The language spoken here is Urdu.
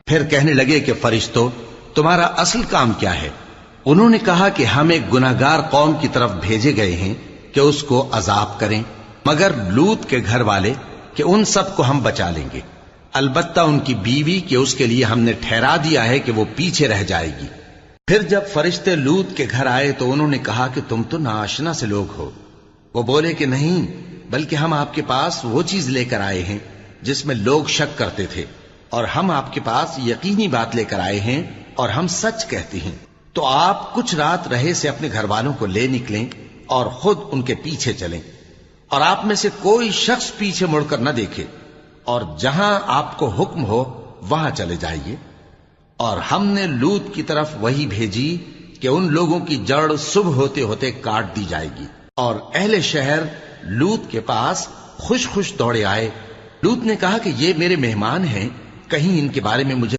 پھر کہنے لگے کہ فرشتوں، تمہارا اصل کام کیا ہے؟ انہوں نے کہا کہ ہم ایک گناہگار قوم کی طرف بھیجے گئے ہیں کہ اس کو عذاب کریں، مگر لوط کے گھر والے کہ ان سب کو ہم بچا لیں گے، البتہ ان کی بیوی کہ اس کے لیے ہم نے ٹھہرا دیا ہے کہ وہ پیچھے رہ جائے گی۔ پھر جب فرشتے لوط کے گھر آئے تو انہوں نے کہا کہ تم تو ناآشنا سے لوگ ہو۔ وہ بولے کہ نہیں، بلکہ ہم آپ کے پاس وہ چیز لے کر آئے ہیں جس میں لوگ شک کرتے تھے، اور ہم آپ کے پاس یقینی بات لے کر آئے ہیں اور ہم سچ کہتے ہیں۔ تو آپ کچھ رات رہے سے اپنے گھر والوں کو لے نکلیں اور خود ان کے پیچھے چلیں، اور آپ میں سے کوئی شخص پیچھے مڑ کر نہ دیکھے، اور جہاں آپ کو حکم ہو وہاں چلے جائیے۔ اور ہم نے لوط کی طرف وہی بھیجی کہ ان لوگوں کی جڑ صبح ہوتے ہوتے کاٹ دی جائے گی۔ اور اہل شہر لوط کے پاس خوش خوش دوڑے آئے۔ لوط نے کہا کہ یہ میرے مہمان ہیں، کہیں ان کے بارے میں مجھے